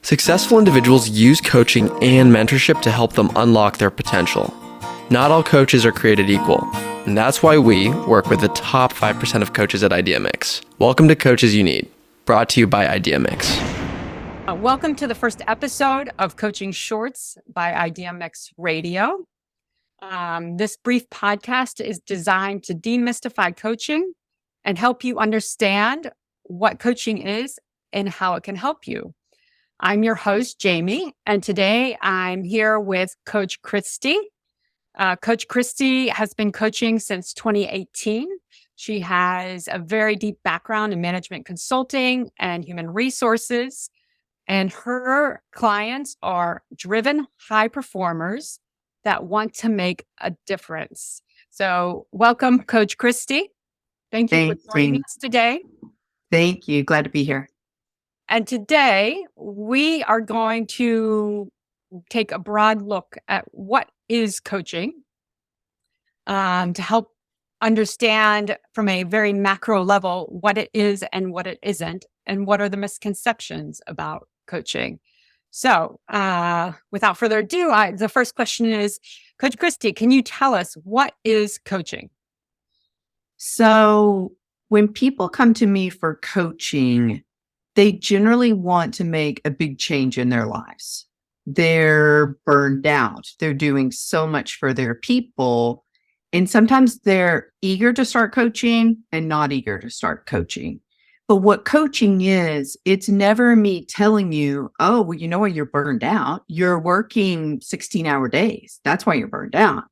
Successful individuals use coaching and mentorship to help them unlock their potential. Not all coaches are created equal, and that's why we work with the top 5% of coaches at IdeaMix. Welcome to Coaches You Need, brought to you by IdeaMix. Welcome to the first episode of Coaching Shorts by IdeaMix Radio. This brief podcast is designed to demystify coaching and help you understand what coaching is and how it can help you. I'm your host, Jamie, and today I'm here with Coach Christi. Coach Christi has been coaching since 2018. She has a very deep background in management consulting and human resources, and her clients are driven high performers that want to make a difference. So welcome, Coach Christi. Thank you for joining us today. Thank you. Glad to be here. And today we are going to take a broad look at what is coaching to help understand from a very macro level what it is and what it isn't, and what are the misconceptions about coaching. So without further ado, the first question is, Coach Christi, can you tell us what is coaching? So when people come to me for coaching, they generally want to make a big change in their lives. They're burned out. They're doing so much for their people. And sometimes they're eager to start coaching and not eager to start coaching. But what coaching is, it's never me telling you, oh, well, you know why you're burned out? You're working 16-hour days. That's why you're burned out.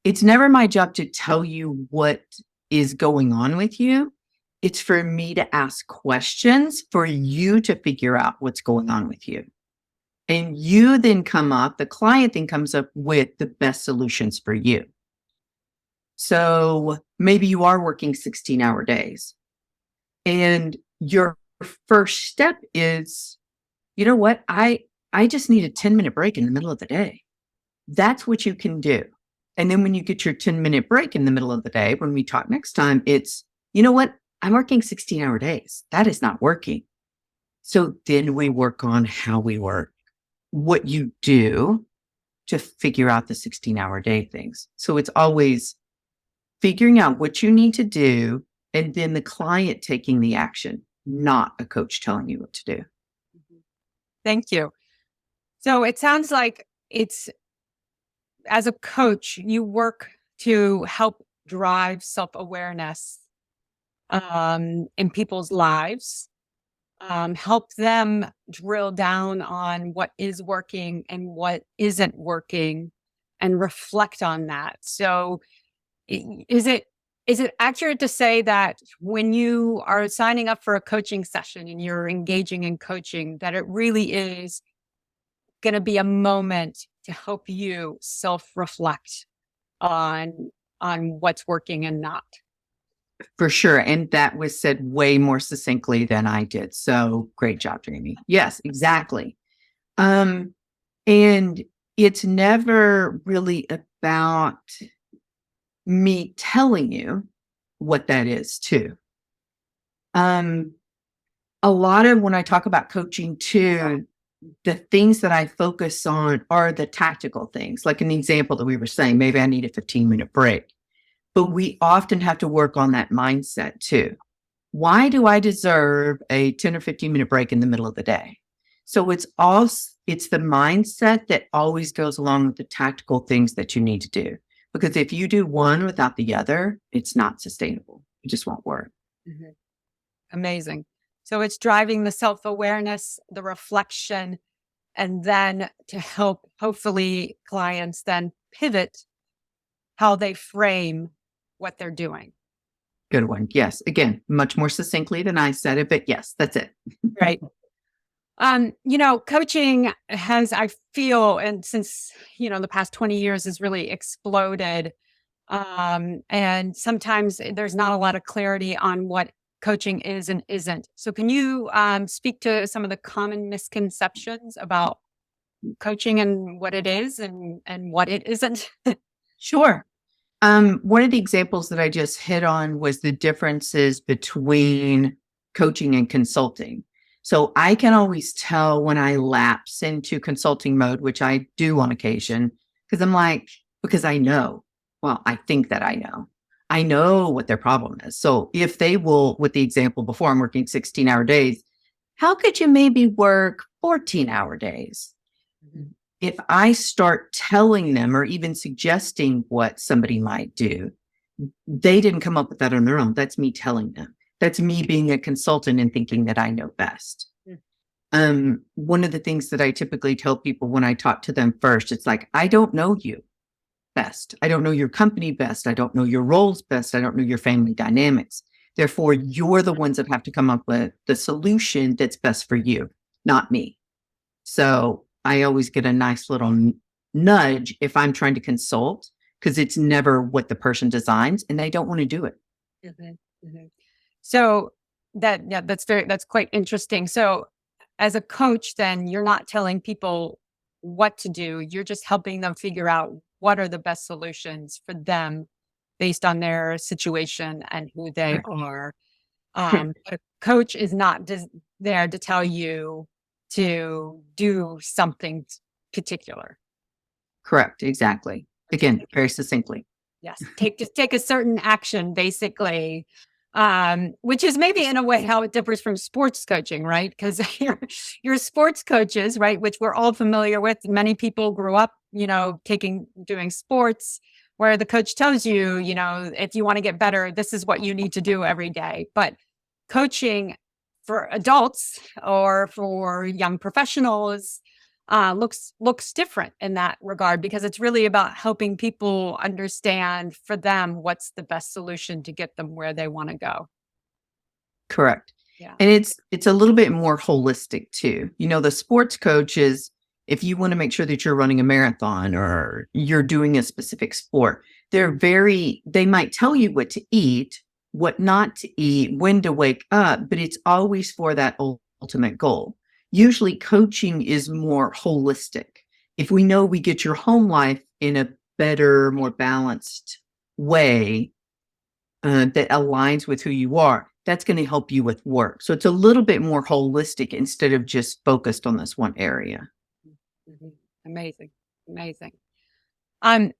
It's never my job to tell you what is going on with you. It's for me to ask questions for you to figure out what's going on with you. And you then the client then comes up with the best solutions for you. So maybe you are working 16-hour days. And your first step is, you know what? I just need a 10-minute break in the middle of the day. That's what you can do. And then when you get your 10-minute break in the middle of the day, when we talk next time, it's, you know what? I'm working 16-hour days. That is not working. So then we work on how we work, what you do to figure out the 16-hour day things. So it's always figuring out what you need to do, and then the client taking the action, not a coach telling you what to do. Thank you. So it sounds like as a coach, you work to help drive self-awareness in people's lives, help them drill down on what is working and what isn't working, and reflect on that. So is it accurate to say that when you are signing up for a coaching session and you're engaging in coaching, that it really is going to be a moment to help you self-reflect on what's working and not? For sure. And that was said way more succinctly than I did. So great job, Jamie. Yes, exactly. And it's never really about me telling you what that is too. A lot of when I talk about coaching too, the things that I focus on are the tactical things. Like an example that we were saying, maybe I need a 15-minute break. But we often have to work on that mindset too. Why do I deserve a 10 or 15-minute break in the middle of the day? So it's the mindset that always goes along with the tactical things that you need to do. Because if you do one without the other, it's not sustainable. It just won't work. Mm-hmm. Amazing. So it's driving the self-awareness, the reflection, and then to help, hopefully, clients then pivot how they frame what they're doing. Good one. Yes. Again, much more succinctly than I said it, but yes, that's it. Right. Coaching has, I feel, and since, the past 20 years has really exploded. And sometimes there's not a lot of clarity on what coaching is and isn't. So can you speak to some of the common misconceptions about coaching and what it is and what it isn't? Sure. One of the examples that I just hit on was the differences between coaching and consulting. So I can always tell when I lapse into consulting mode, which I do on occasion, because I'm like, because I know, well, I think that I know what their problem is. So if they will, with the example before, I'm working 16-hour days, how could you maybe work 14-hour days? Mhm. If I start telling them or even suggesting what somebody might do, they didn't come up with that on their own. That's me telling them. That's me being a consultant and thinking that I know best. One of the things that I typically tell people when I talk to them first, it's like, I don't know you best. I don't know your company best. I don't know your roles best. I don't know your family dynamics. Therefore, you're the ones that have to come up with the solution that's best for you, not me. So I always get a nice little nudge if I'm trying to consult, because it's never what the person designs and they don't want to do it. Mhm, mhm. So that's quite interesting. So as a coach, then you're not telling people what to do. You're just helping them figure out what are the best solutions for them based on their situation and who they are. But a coach is not there to tell you to do something particular. Correct. Exactly. Again, very succinctly. Yes, just take a certain action, basically, which is maybe in a way how it differs from sports coaching, right? Because your sports coaches, right, which we're all familiar with. Many people grew up, doing sports, where the coach tells you, if you want to get better, this is what you need to do every day. But coaching for adults or for young professionals looks different in that regard, because it's really about helping people understand for them what's the best solution to get them where they want to go. Correct. Yeah. And it's a little bit more holistic too. The sports coaches, if you want to make sure that you're running a marathon or you're doing a specific sport, they might tell you what to eat, what not to eat, when to wake up, but it's always for that ultimate goal. Usually coaching is more holistic. If we know we get your home life in a better, more balanced way, that aligns with who you are, that's going to help you with work. So it's a little bit more holistic instead of just focused on this one area. Mhm. Amazing. Amazing. Um,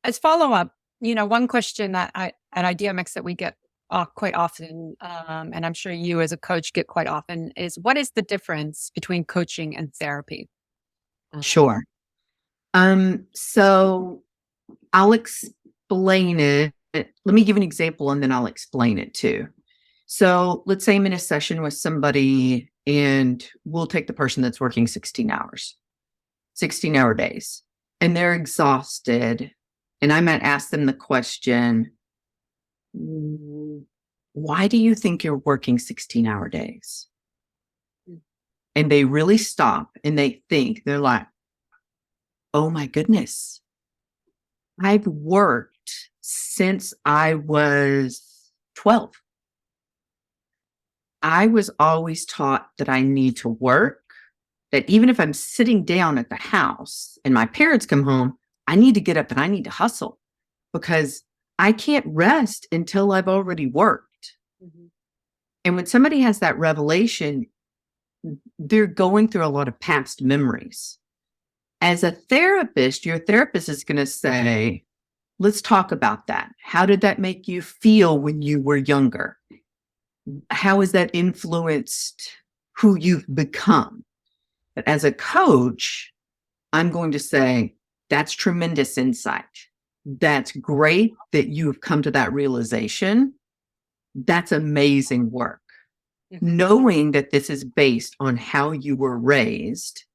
as follow up, one question that at Idea Mix that we get quite often, and I'm sure you as a coach get quite often, is what is the difference between coaching and therapy? Sure. So I'll explain it. Let me give an example and then I'll explain it too. So let's say I'm in a session with somebody and we'll take the person that's working 16 hours, 16-hour days, and they're exhausted. And I might ask them the question, why do you think you're working 16-hour days? And they really stop and they think, they're like, oh my goodness, I've worked since I was 12. I was always taught that I need to work, that even if I'm sitting down at the house and my parents come home, I need to get up and I need to hustle because I can't rest until I've already worked. Mhm. And when somebody has that revelation, they're going through a lot of past memories. As a therapist, your therapist is going to say, let's talk about that. How did that make you feel when you were younger? How has that influenced who you've become? But as a coach, I'm going to say, that's tremendous insight. That's great that you've come to that realization. That's amazing work. Mhm. Knowing that this is based on how you were raised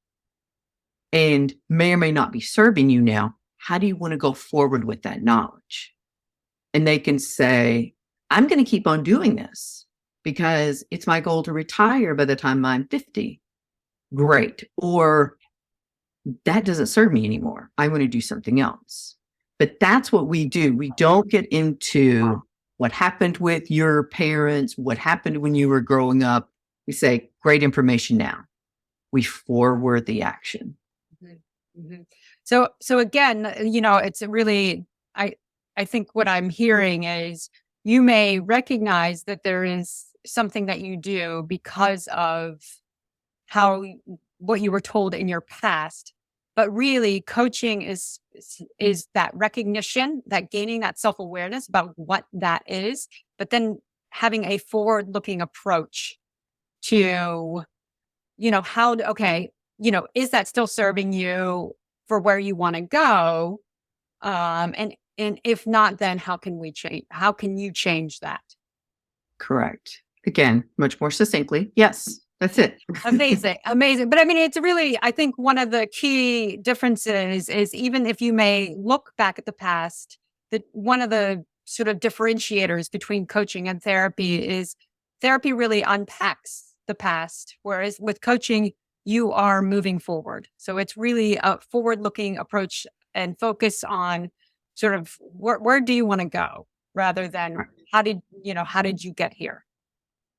and may or may not be serving you now, how do you want to go forward with that knowledge? And they can say, I'm going to keep on doing this because it's my goal to retire by the time I'm 50. Great. Or that doesn't serve me anymore. I want to do something else. But that's what we do. We don't get into what happened with your parents, what happened when you were growing up. We say, great information now. We forward the action. Mhm. Mhm. So again, it's a really, I think what I'm hearing is you may recognize that there is something that you do because of what you were told in your past. But really, coaching is that recognition, that gaining that self-awareness about what that is, but then having a forward-looking approach to, is that still serving you for where you want to go? And if not, then how can you change that? Correct. Again, much more succinctly. Yes, that's it. Amazing. But I mean, it's really, I think one of the key differences is, even if you may look back at the past, that one of the sort of differentiators between coaching and therapy is therapy really unpacks the past, whereas with coaching, you are moving forward. So it's really a forward-looking approach and focus on sort of where do you want to go, rather than how did you get here?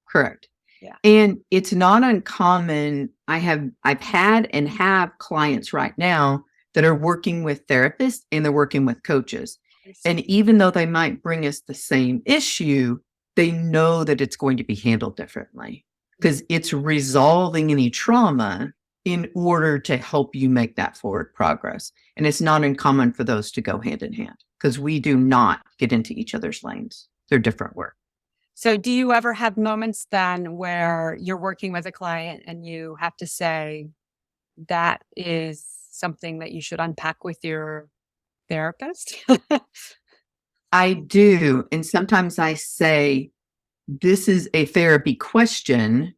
Correct. Yeah. And it's not uncommon. I've had and have clients right now that are working with therapists and they're working with coaches. And even though they might bring us the same issue, they know that it's going to be handled differently, because it's resolving any trauma in order to help you make that forward progress. And it's not uncommon for those to go hand in hand, because we do not get into each other's lanes. They're different work. So do you ever have moments then where you're working with a client and you have to say, that is something that you should unpack with your therapist? I do. And sometimes I say, this is a therapy question.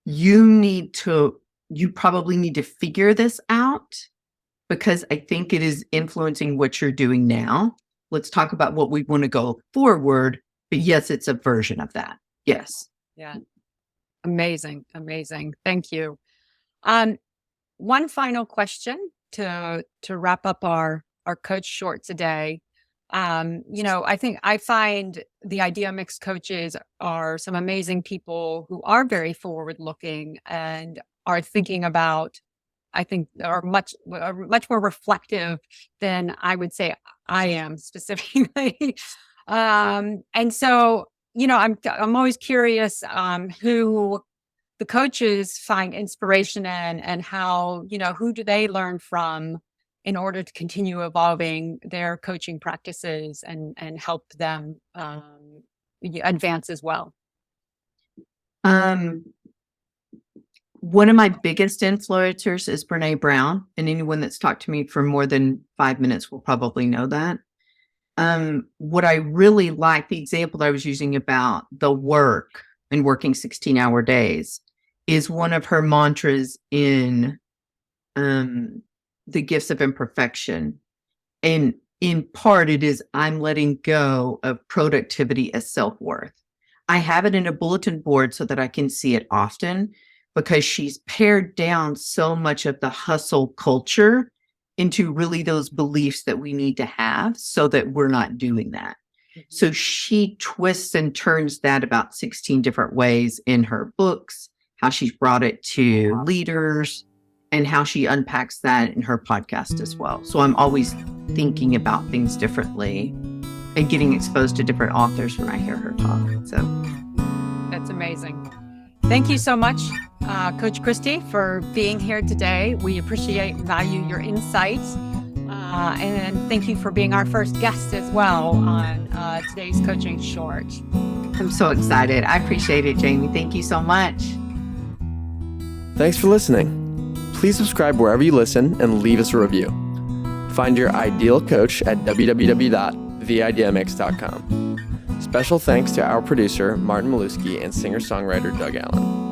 You probably need to figure this out, because I think it is influencing what you're doing now. Let's talk about what we want to go forward. But yes, it's a version of that. Yes. Yeah. Amazing. Thank you. One final question to wrap up our Coach Short today. I find the Idea Mix coaches are some amazing people who are very forward looking and are thinking about, I think, are much more reflective than I would say I am specifically. And so, I'm always curious, who the coaches find inspiration in, and how, who do they learn from in order to continue evolving their coaching practices and help them, advance as well. One of my biggest influencers is Brene Brown, and anyone that's talked to me for more than 5 minutes will probably know that. What I really like, the example that I was using about the work and working 16-hour days, is one of her mantras in The Gifts of Imperfection. And in part, it is, I'm letting go of productivity as self-worth. I have it in a bulletin board so that I can see it often, because she's pared down so much of the hustle culture into really those beliefs that we need to have so that we're not doing that. Mm-hmm. So she twists and turns that about 16 different ways in her books, how she's brought it to leaders, and how she unpacks that in her podcast as well. So I'm always thinking about things differently and getting exposed to different authors when I hear her talk. So that's amazing. Thank you so much, Coach Christi, for being here today. We appreciate and value your insights. And thank you for being our first guest as well on today's Coaching Short. I'm so excited. I appreciate it, Jamie. Thank you so much. Thanks for listening. Please subscribe wherever you listen and leave us a review. Find your ideal coach at www.theideamix.com. Special thanks to our producer, Martin Maluski, and singer-songwriter Doug Allen.